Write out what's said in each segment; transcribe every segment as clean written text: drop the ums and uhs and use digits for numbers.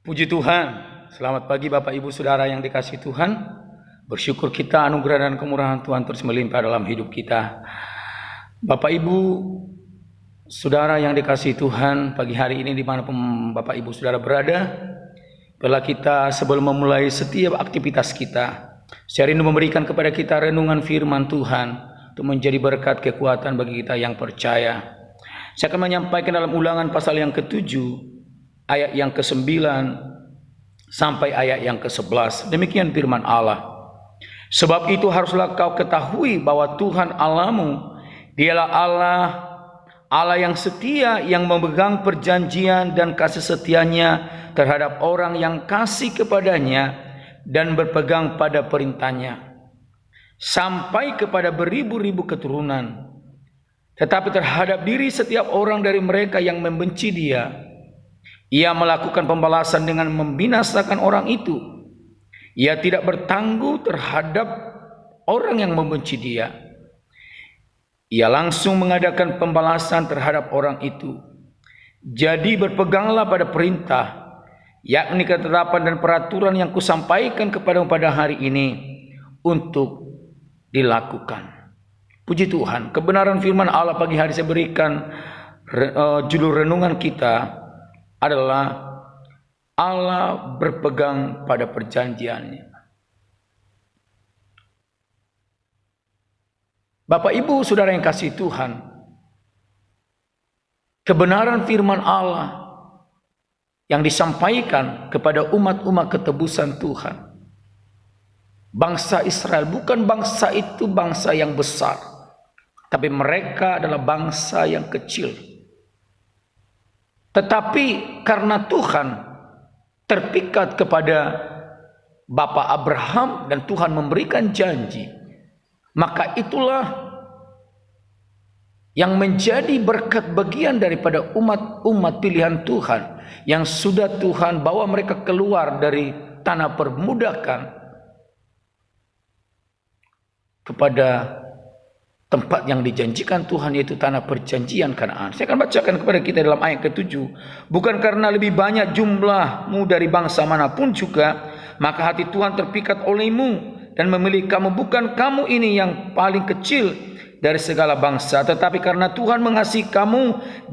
Puji Tuhan, selamat pagi Bapak Ibu Saudara yang dikasihi Tuhan. Bersyukur kita anugerah dan kemurahan Tuhan terus melimpah dalam hidup kita. Bapak Ibu Saudara yang dikasihi Tuhan, pagi hari ini dimanapun Bapak Ibu Saudara berada, bila kita sebelum memulai setiap aktivitas kita, saya rindu memberikan kepada kita renungan firman Tuhan untuk menjadi berkat kekuatan bagi kita yang percaya. Saya akan menyampaikan dalam Ulangan pasal yang ke-7, ayat yang ke-9 sampai ayat yang ke-11. Demikian firman Allah. Sebab itu haruslah kau ketahui bahwa Tuhan Allahmu, dialah Allah yang setia, yang memegang perjanjian dan kasih setianya terhadap orang yang kasih kepadanya dan berpegang pada perintahnya, sampai kepada beribu-ribu keturunan. Tetapi terhadap diri setiap orang dari mereka yang membenci Dia, Ia melakukan pembalasan dengan membinasakan orang itu. Ia tidak bertangguh terhadap orang yang membenci Dia. Ia langsung mengadakan pembalasan terhadap orang itu. Jadi berpeganglah pada perintah, yakni ketetapan dan peraturan yang kusampaikan kepadamu pada hari ini untuk dilakukan. Puji Tuhan, kebenaran firman Allah pagi hari saya berikan judul renungan kita adalah Allah berpegang pada perjanjiannya. Bapak Ibu Saudara yang kasih Tuhan, kebenaran firman Allah yang disampaikan kepada umat-umat ketebusan Tuhan, bangsa Israel, bukan bangsa itu bangsa yang besar, tapi mereka adalah bangsa yang kecil. Tetapi karena Tuhan terpikat kepada Bapak Abraham dan Tuhan memberikan janji, maka itulah yang menjadi berkat bagian daripada umat-umat pilihan Tuhan yang sudah Tuhan bawa mereka keluar dari tanah perbudakan kepada tempat yang dijanjikan Tuhan, yaitu tanah perjanjian Kanaan. Saya akan bacakan kepada kita dalam ayat ke-7. Bukan karena lebih banyak jumlahmu dari bangsa manapun juga, maka hati Tuhan terpikat olehmu dan memilih kamu. Bukan kamu ini yang paling kecil dari segala bangsa, tetapi karena Tuhan mengasihi kamu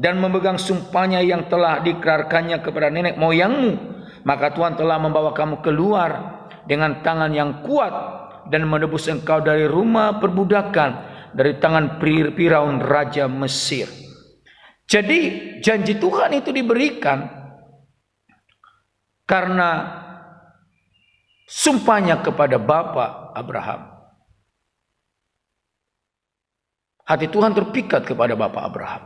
dan memegang sumpahnya yang telah diikrarkannya kepada nenek moyangmu, maka Tuhan telah membawa kamu keluar dengan tangan yang kuat dan menebus engkau dari rumah perbudakan, dari tangan Firaun raja Mesir. Jadi janji Tuhan itu diberikan karena sumpahnya kepada Bapak Abraham. Hati Tuhan terpikat kepada Bapak Abraham.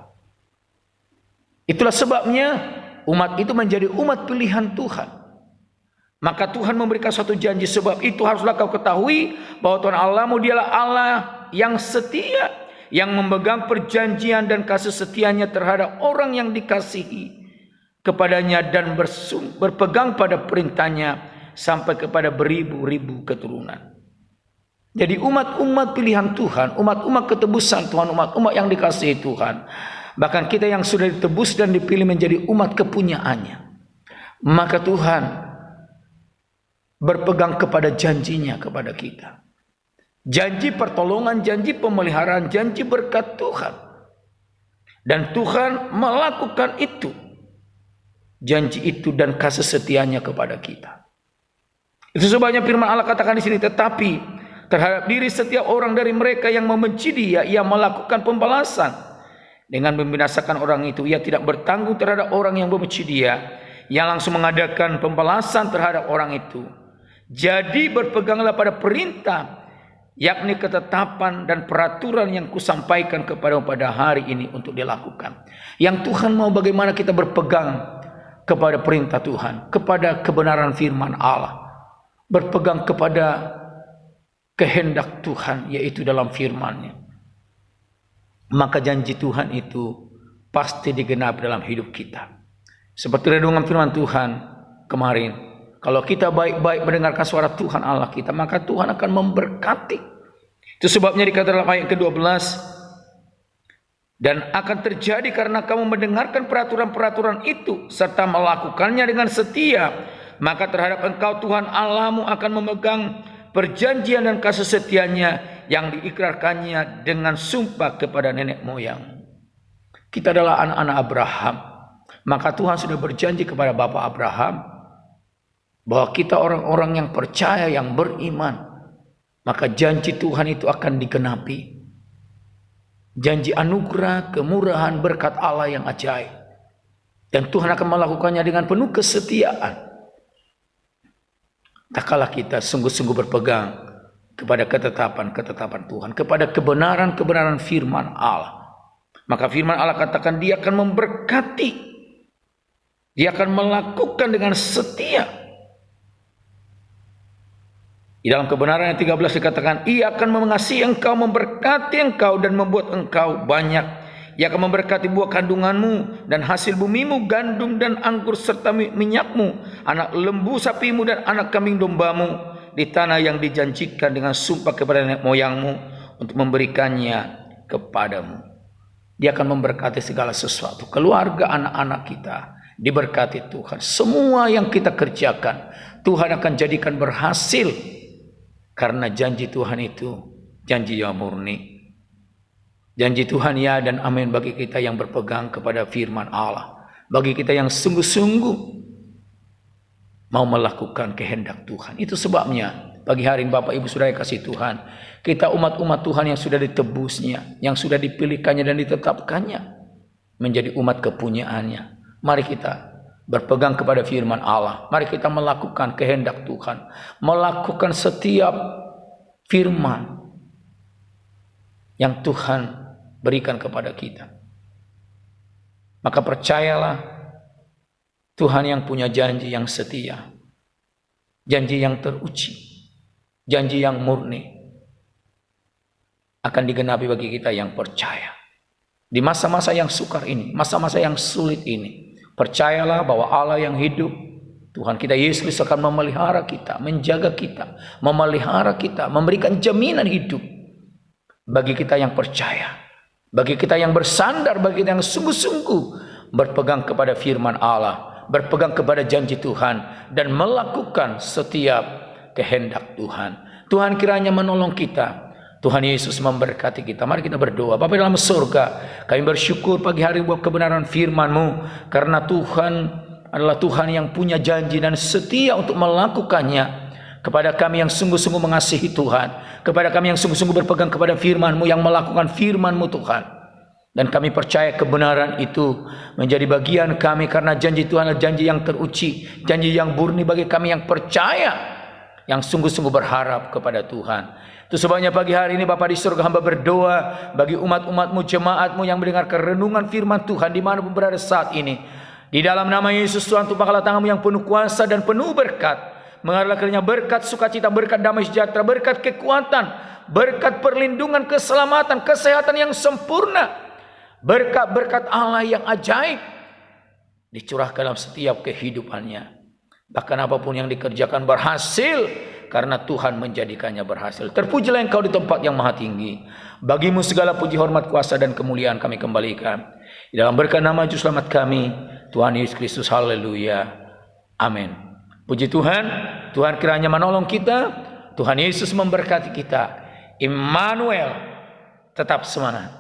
Itulah sebabnya umat itu menjadi umat pilihan Tuhan. Maka Tuhan memberikan suatu janji. Sebab itu haruslah kau ketahui bahwa Tuhan Allahmu, dialah Allah yang setia, yang memegang perjanjian dan kasih setianya terhadap orang yang dikasihi kepadanya dan berpegang pada perintahnya sampai kepada beribu-ribu keturunan. Jadi umat-umat pilihan Tuhan, umat-umat ketebusan Tuhan, umat-umat yang dikasihi Tuhan, bahkan kita yang sudah ditebus dan dipilih menjadi umat kepunyaannya, maka Tuhan berpegang kepada janjinya kepada kita. Janji pertolongan, janji pemeliharaan, janji berkat Tuhan. Dan Tuhan melakukan itu. Janji itu dan kasih setianya kepada kita. Itu sebabnya firman Allah katakan di sini, tetapi terhadap diri setiap orang dari mereka yang membenci Dia, Ia melakukan pembalasan dengan membinasakan orang itu. Ia tidak bertanggung terhadap orang yang membenci Dia. Ia langsung mengadakan pembalasan terhadap orang itu. Jadi berpeganglah pada perintah, yakni ketetapan dan peraturan yang kusampaikan kepadamu pada hari ini untuk dilakukan. Yang Tuhan mau bagaimana kita berpegang kepada perintah Tuhan, kepada kebenaran firman Allah, berpegang kepada kehendak Tuhan, yaitu dalam firman-Nya. Maka janji Tuhan itu pasti digenapi dalam hidup kita. Seperti renungan firman Tuhan kemarin, kalau kita baik-baik mendengarkan suara Tuhan Allah kita, maka Tuhan akan memberkati. Itu sebabnya dikatakan dalam ayat ke-12, dan akan terjadi karena kamu mendengarkan peraturan-peraturan itu serta melakukannya dengan setia, Maka terhadap engkau Tuhan Allahmu akan memegang perjanjian dan kasih setianya yang diikrarkannya dengan sumpah kepada nenek moyang. Kita adalah anak-anak Abraham. Maka Tuhan sudah berjanji kepada Bapak Abraham bahwa kita orang-orang yang percaya, yang beriman. Maka janji Tuhan itu akan digenapi. Janji anugerah, kemurahan, berkat Allah yang ajaib. Dan Tuhan akan melakukannya dengan penuh kesetiaan. Tak kalah kita sungguh-sungguh berpegang kepada ketetapan-ketetapan Tuhan, kepada kebenaran-kebenaran firman Allah. Maka firman Allah katakan dia akan memberkati, dia akan melakukan dengan setia. Di dalam kebenaran yang 13 dikatakan, ia akan mengasihi engkau, memberkati engkau dan membuat engkau banyak. Ia akan memberkati buah kandunganmu dan hasil bumimu, gandum dan anggur serta minyakmu, anak lembu sapimu dan anak kambing dombamu di tanah yang dijanjikan dengan sumpah kepada nenek moyangmu untuk memberikannya kepadamu. Dia akan memberkati segala sesuatu. Keluarga, anak-anak kita diberkati Tuhan. Semua yang kita kerjakan Tuhan akan jadikan berhasil, karena janji Tuhan itu janji yang murni. Janji Tuhan ya dan amin bagi kita yang berpegang kepada firman Allah. Bagi kita yang sungguh-sungguh mau melakukan kehendak Tuhan. Itu sebabnya pagi hari ini Bapak Ibu Saudara kasih Tuhan, kita umat-umat Tuhan yang sudah ditebusnya, yang sudah dipilihkannya dan ditetapkannya menjadi umat kepunyaannya. Mari kita berpegang kepada firman Allah. Mari kita melakukan kehendak Tuhan. Melakukan setiap firman yang Tuhan berikan kepada kita. Maka percayalah, Tuhan yang punya janji yang setia, janji yang teruji, janji yang murni akan digenapi bagi kita yang percaya. Di masa-masa yang sukar ini, masa-masa yang sulit ini, percayalah bahwa Allah yang hidup, Tuhan kita Yesus Kristus akan memelihara kita, menjaga kita, memelihara kita, memberikan jaminan hidup bagi kita yang percaya. Bagi kita yang bersandar, bagi kita yang sungguh-sungguh berpegang kepada firman Allah, berpegang kepada janji Tuhan, dan melakukan setiap kehendak Tuhan. Tuhan kiranya menolong kita. Tuhan Yesus memberkati kita. Mari kita berdoa. Bapa dalam surga, kami bersyukur pagi hari buat kebenaran firman-Mu, karena Tuhan adalah Tuhan yang punya janji dan setia untuk melakukannya. Kepada kami yang sungguh-sungguh mengasihi Tuhan, kepada kami yang sungguh-sungguh berpegang kepada firman-Mu, yang melakukan firman-Mu Tuhan. Dan kami percaya kebenaran itu menjadi bagian kami, karena janji Tuhan adalah janji yang teruji, janji yang murni bagi kami yang percaya, yang sungguh-sungguh berharap kepada Tuhan. Itu sebabnya pagi hari ini Bapa di surga, hamba berdoa bagi umat-umat-Mu, jemaat-Mu yang mendengarkan renungan firman Tuhan dimanapun berada saat ini. Di dalam nama Yesus Tuhan, tumpahkanlah tangan-Mu yang penuh kuasa dan penuh berkat. Mengarahlah kiranya berkat sukacita, berkat damai sejahtera, berkat kekuatan, berkat perlindungan, keselamatan, kesehatan yang sempurna, berkat-berkat Allah yang ajaib dicurahkan dalam setiap kehidupannya. Bahkan apapun yang dikerjakan berhasil, karena Tuhan menjadikannya berhasil. Terpujilah Engkau di tempat yang maha tinggi. Bagimu segala puji, hormat, kuasa dan kemuliaan kami kembalikan. Di dalam berkat nama Juru Selamat kami, Tuhan Yesus Kristus. Haleluya. Amin. Puji Tuhan, Tuhan kiranya menolong kita, Tuhan Yesus memberkati kita. Immanuel, tetap semangat.